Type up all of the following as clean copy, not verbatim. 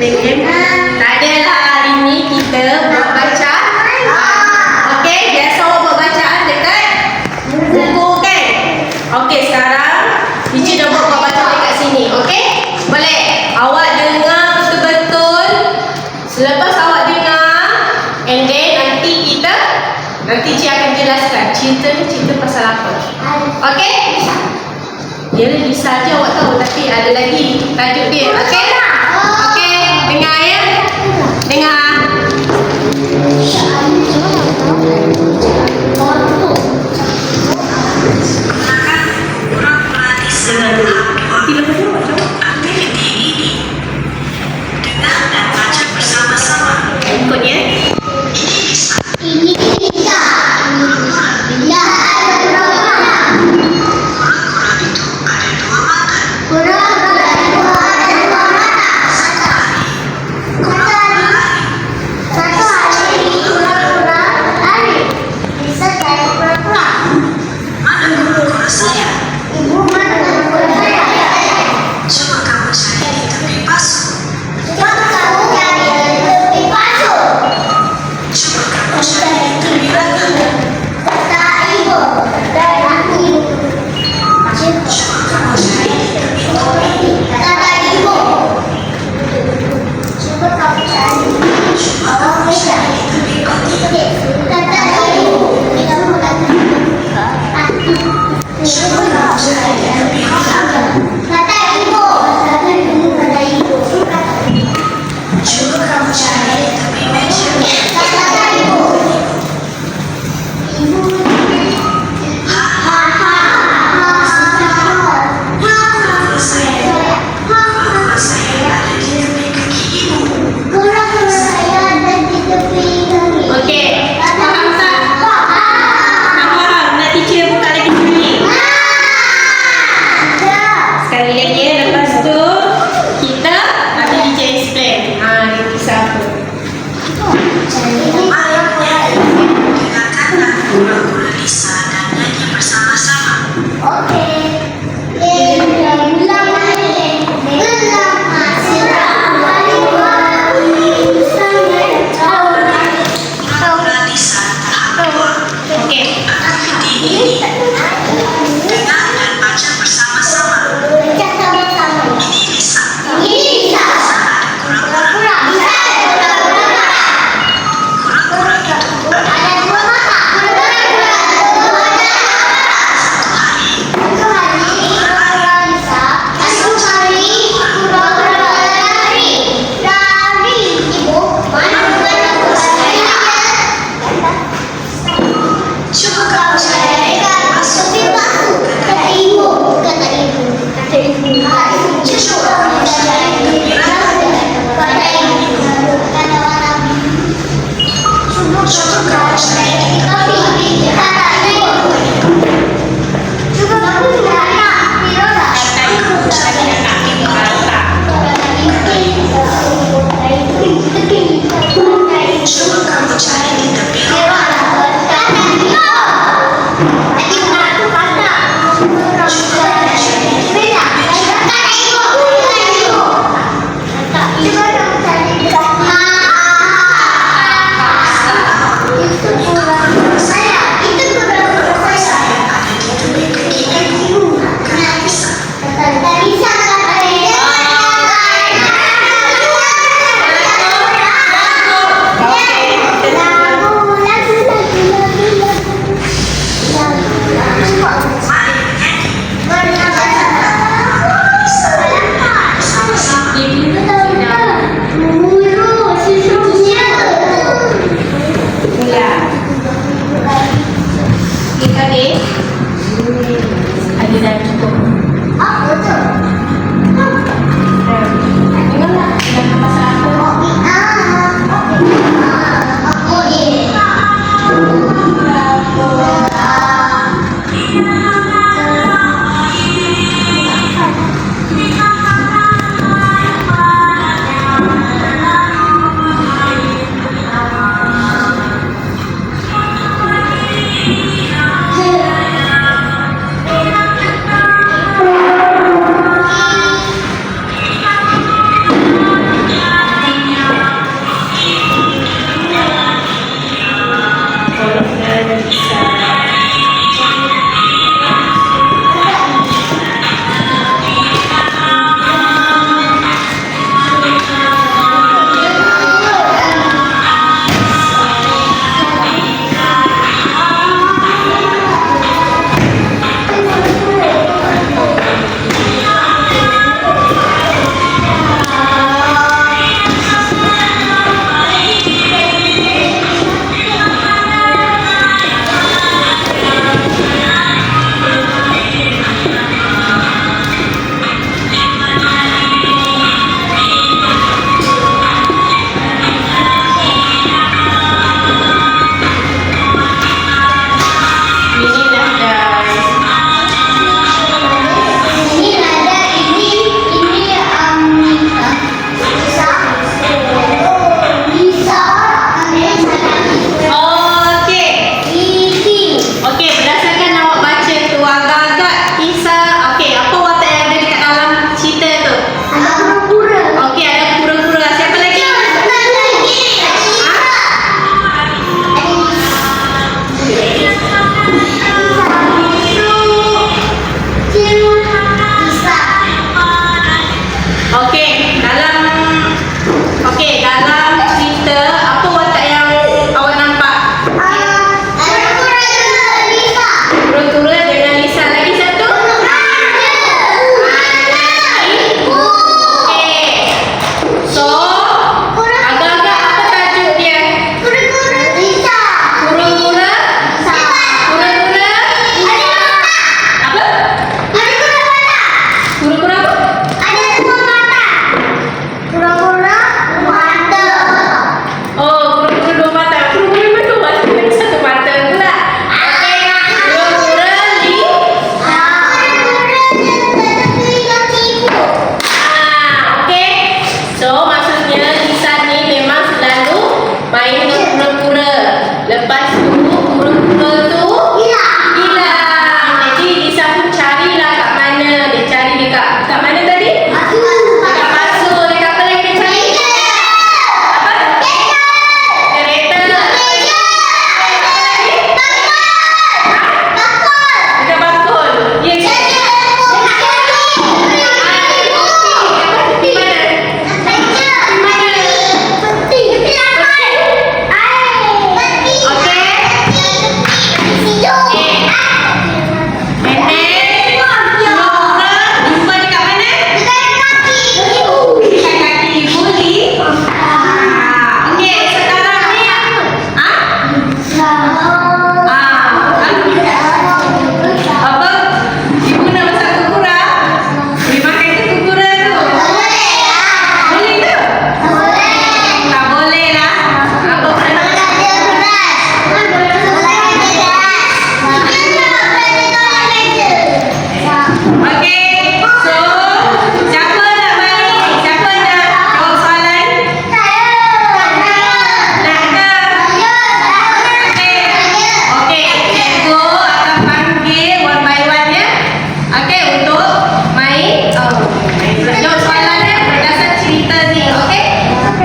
Tak adalah, hari ni kita buat baca. Okey, biasa awak buat bacaan dekat buku kan? Okey, sekarang teacher dah buat bacaan dekat sini. Okey? Boleh? Awak dengar betul-betul. Selepas awak dengar, and then nanti teacher akan jelaskan cerita ni cerita pasal apa. Okey? Dia Lisa je awak tahu, tapi ada lagi tajuk dia. Okey? Okey, dengar ya. Dengar. Aktiviti ini dengar dan baca bersama-sama. Ikutnya. Ini Lisa. Kura-kura itu ada dua mata. Mana kura-kura saya? Coba kamu cari di tepi pasu. Coba kamu cari di tepi rata. Coba kamu cari di tepi topi. Coba kamu cari di tepi peti. Coba kamu cari di tepi kolam. Coba kamu cari di tepi meja. Kura-kura saya ada di tepi kaki ibu. Okey. Faham tak? Tak faham. Nak teacher buka lagi sekali. Sekali lagi ya. Lepas tu kita nanti teacher explain. Dia kisah apa. Dengarkanlah kura-kura Lisa dan nyanyi bersama-sama. Kura-kura Lisa tahap 2. Okey. Aktiviti ini dengar dan baca bersama-sama. Ini Lisa. Sana ada kura-kura. Kura-kura itu ada coba kamu cari masuk kata ibu. Coba kamu cari tepi rata. Coba kamu cari di tepi coba kamu cari di tepi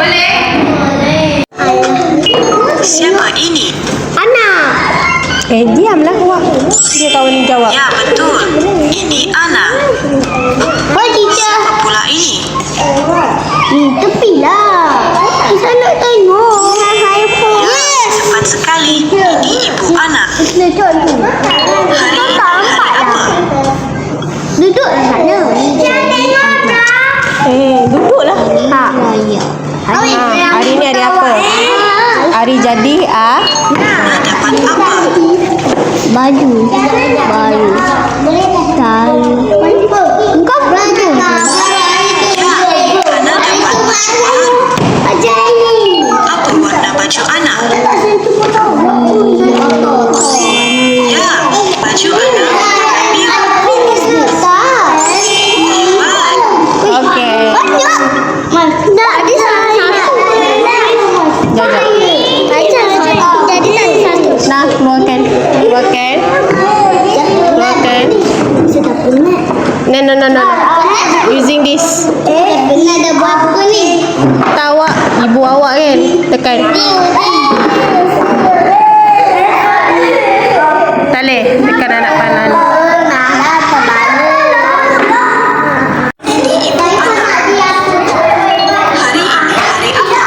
Boleh? Siapa ini? Anak. Diamlah awak. Dia kawan jawab. Ya, betul. Ini Ana. Oh, teacher. Siapa pula ini? Tepi lah. Kita nak tengok. Saya pun. Cepat sekali. Ini Ibu Ana. Duduk tu. Hari ini hari apa? Duduk di sana. Jangan tengok dah. Duduklah. Hari ni hari apa? Hari jadi Ana dapat apa? Baju. Tahu. Engkau baju. Ya, Ana dapat baju baru. Ajar ini. Apa warna baju Ana? Ya, baju Ana warna biru. Hebat. Okey. Tak, dia salah satu. Jajak. Jadi satu. Nah, keluarkan. Keluarkan. Keluarkan. Sudah penat. No. Using this. Penat dah buat apa ni? Tahu awak, ibu awak kan? Tekan. Tak boleh. Tekan anak panah ni. Ini Ibu Ana. Hari ini hari apa?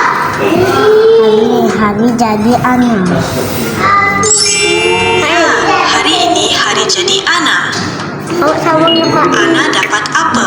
Hari jadi anak. Ya, hari ini hari jadi Ana. Awak sama dengan Pak. Ana dapat apa?